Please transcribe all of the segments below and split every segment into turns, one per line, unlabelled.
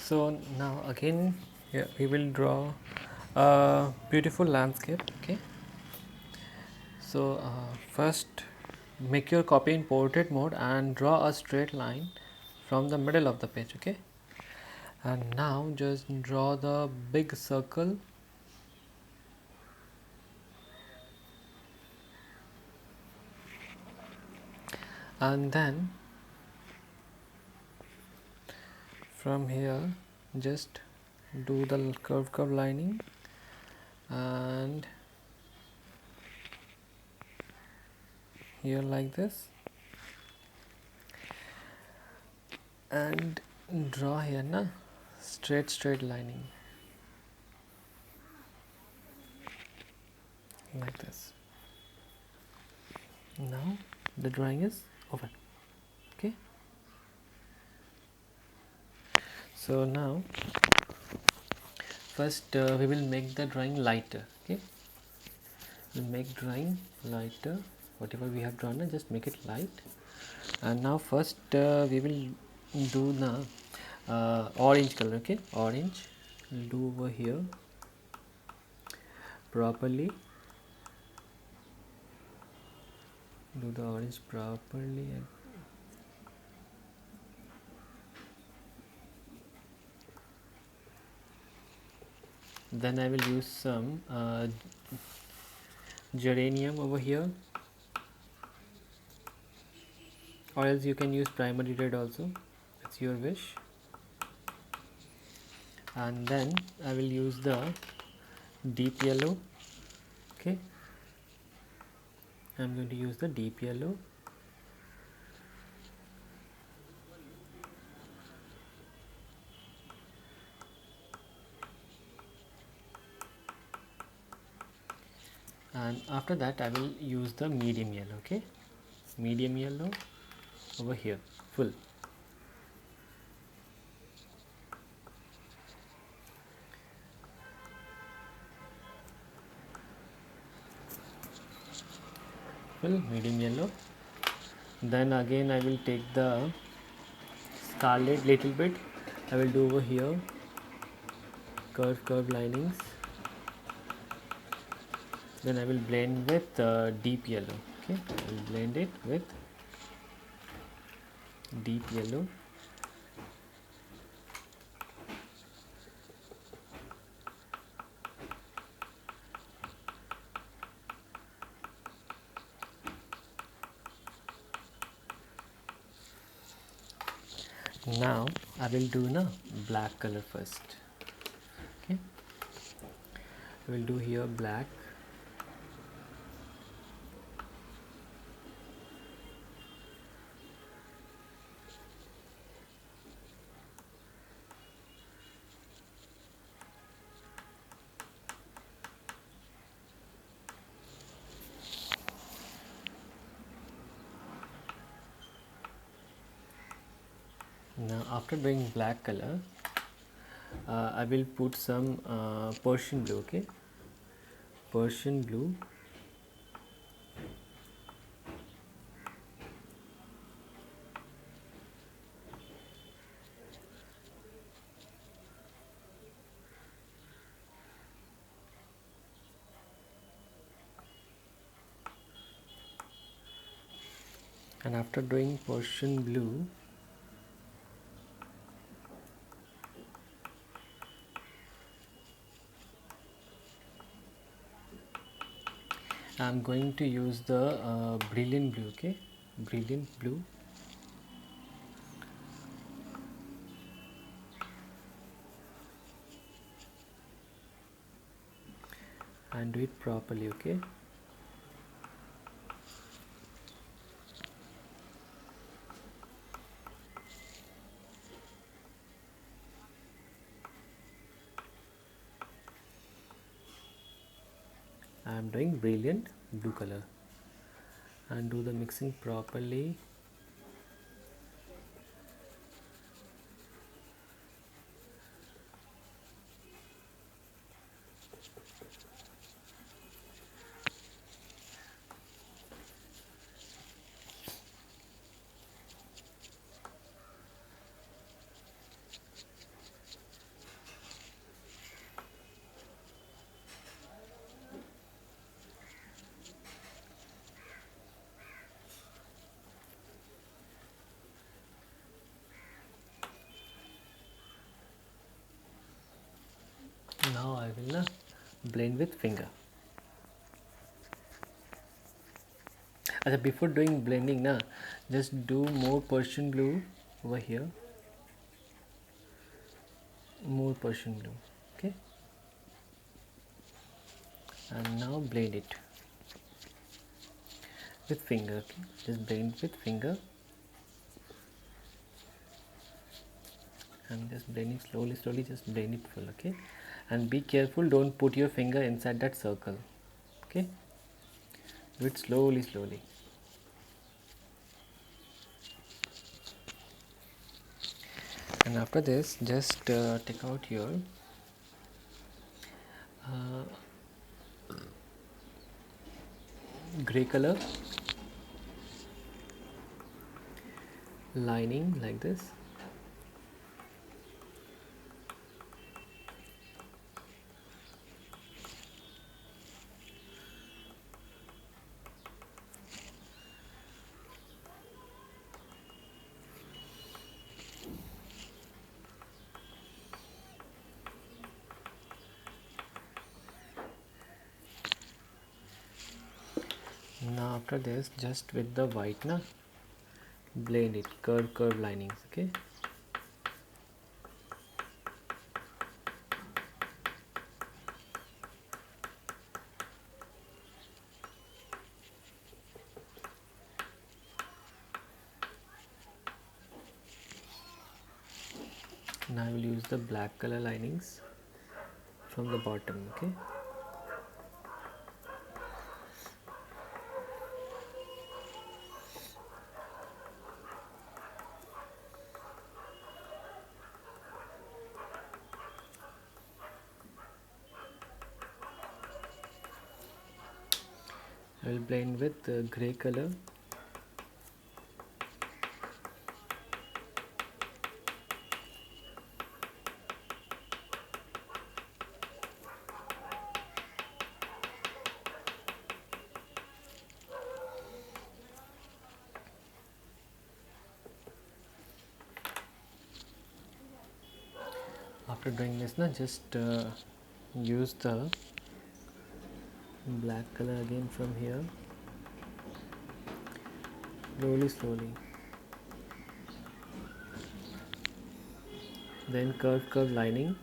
So now again here we will draw a beautiful landscape. Okay, so first make your copy in portrait mode and draw a straight line from the middle of the page. Okay, and now just draw the big circle and then from here just do the curve lining and here like this, and draw here na straight lining like this. Now the drawing is over. Okay, so now first we will make the drawing lighter. Okay, we'll make drawing lighter. Whatever we have drawn, just make it light. And now first we will do the orange color. Okay, orange we'll do over here properly, do the orange properly. Then I will use some geranium over here, or else you can use primary red also, it's your wish. And then I will use the deep yellow. Okay, I'm going to use the deep yellow. And after that I will use the medium yellow. Okay, medium yellow over here, full. Full medium yellow. Then again I will take the scarlet little bit, I will do over here curve linings. Then I will blend with deep yellow. Okay, I will blend it with deep yellow. Now I will do na black color first. Okay, I will do here black. Now after doing black color I will put some Persian blue. Okay, Persian blue. And after doing Persian blue I am going to use the brilliant blue. Okay, brilliant blue. And do it properly. Okay, I am doing brilliant blue color and do the mixing properly. will na blend with finger. Before doing blending na, just do more Persian blue over here, more Persian blue, okay, and now blend it with finger, okay, just blend with finger and just blend it slowly, just blend it full, okay, and be careful, don't put your finger inside that circle, okay, do it slowly. And after this, just take out your uh, gray color lining like this. Now after this, just with the white na, blend it, curve linings, okay. Now I will use the black color linings from the bottom, okay. I will blend with the gray color. After doing this na, just use the black color again from here, slowly, then curve lining,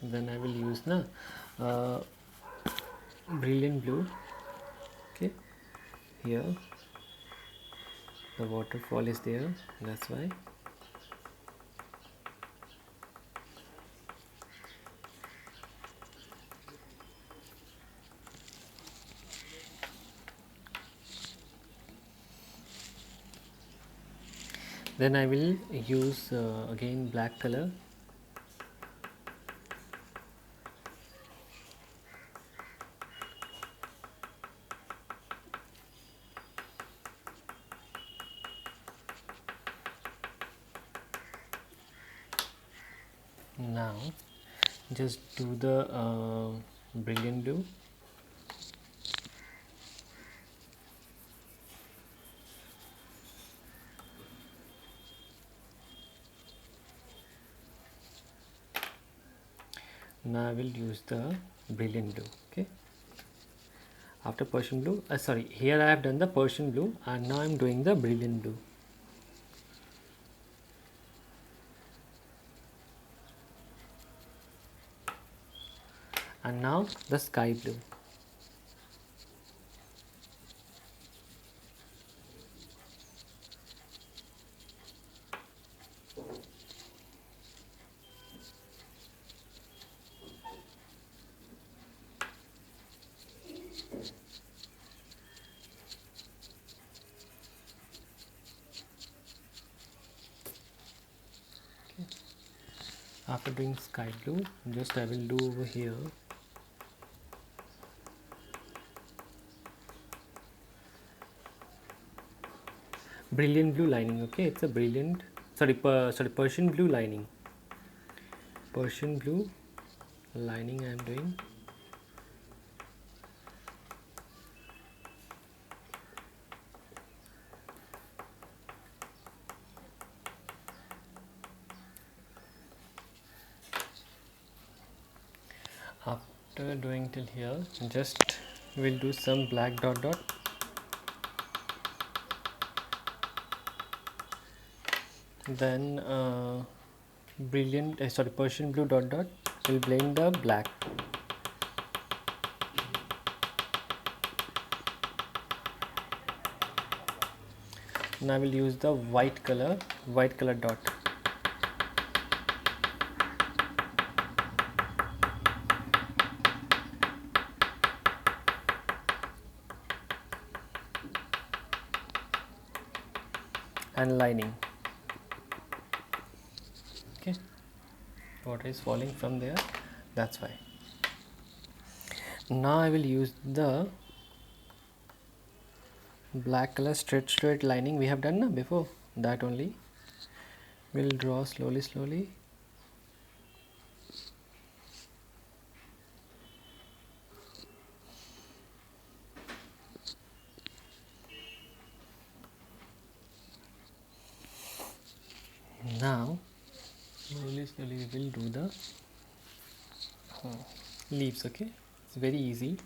then I will use na brilliant blue, okay, here the waterfall is there, that's why. Then I will use again black color, now just do the brilliant blue, now I will use the brilliant blue, okay. After Persian blue, sorry, here I have done the Persian blue and now I am doing the brilliant blue. And now the sky blue. After doing sky blue, just I will do over here brilliant blue lining, okay. It's a brilliant, sorry, Persian blue lining, Persian blue lining I am doing. after doing till here, just we'll do some black dot dot. Then Persian blue dot dot will blend the black. Now I will use the white color dot. And lining. Okay, water is falling from there, that's why. Now I will use the black color straight lining we have done na before, that only we'll draw slowly. Now slowly we will do the leaves. Okay, it's very easy.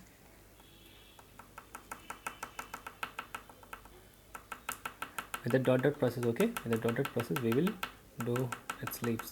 With the dot dot process, okay, with the dot dot process we will do its leaves.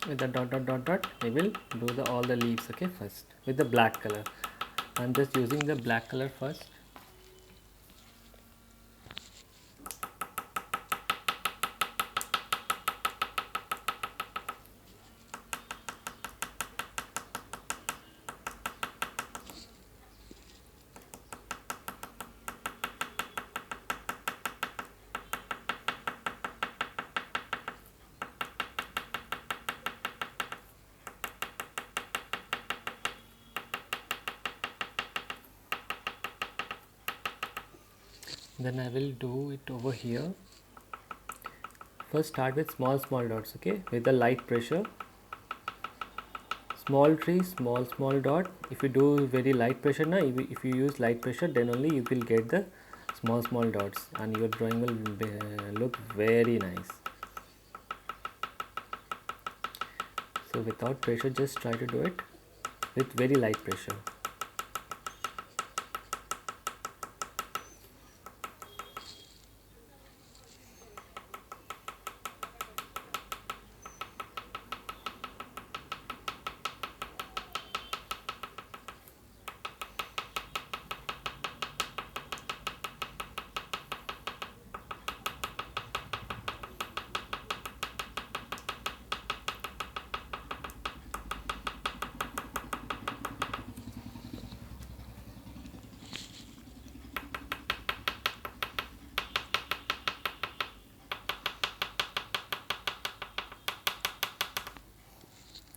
With the dot dot we will do all the leaves. Okay, first with the black color. I'm just using the black color first. Then I will do it over here. First start with small dots, okay, with the light pressure. Small tree, small dot. If you do very light pressure now, if you use light pressure, then only you will get the small dots and your drawing will look very nice. So without pressure, just try to do it with very light pressure.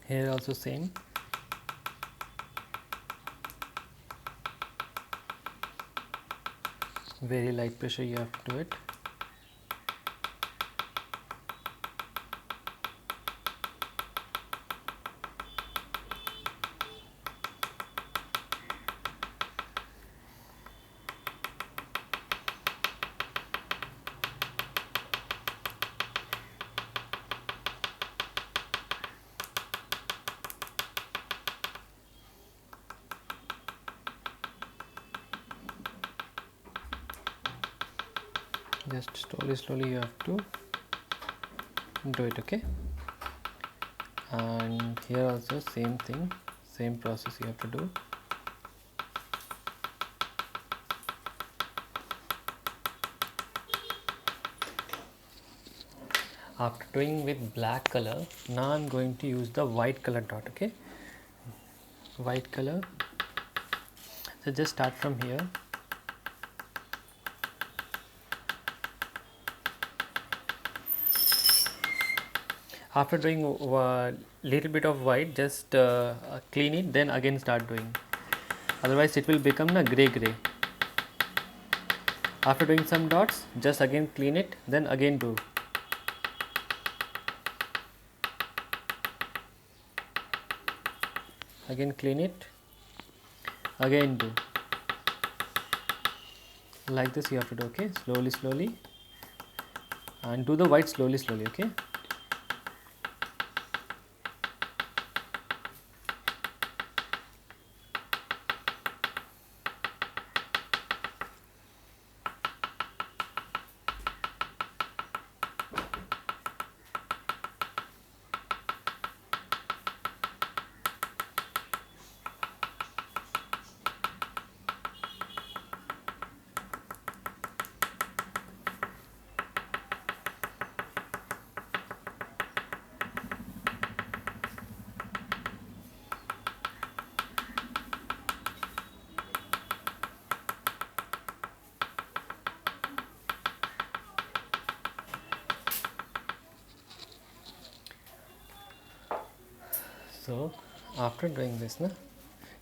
Here also same. Very light pressure you have to do it. just slowly you have to do it. Okay, and here also same thing, same process you have to do. After doing with black color, now I'm going to use the white color dot. Okay, white color. So just start from here. After doing little bit of white, just clean it, then again start doing, otherwise it will become a gray. After doing some dots, just again clean it, then again do. Again clean it, again do. Like this you have to do. Okay, slowly, and do the white slowly. Okay. So after doing this,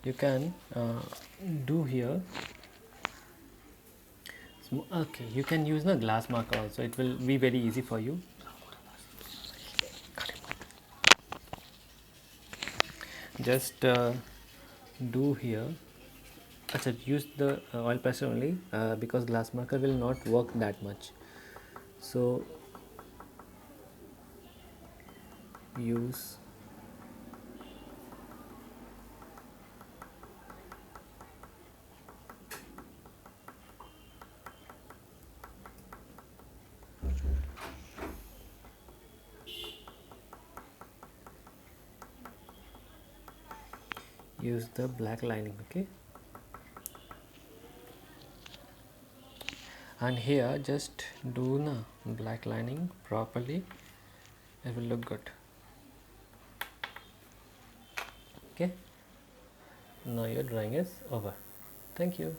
you can do here. Okay, you can use the glass marker also. It will be very easy for you. Just do here. Achha, use the oil pastel only because glass marker will not work that much. So use the black lining. Okay, and here just do the black lining properly, it will look good. Okay, now your drawing is over. Thank you.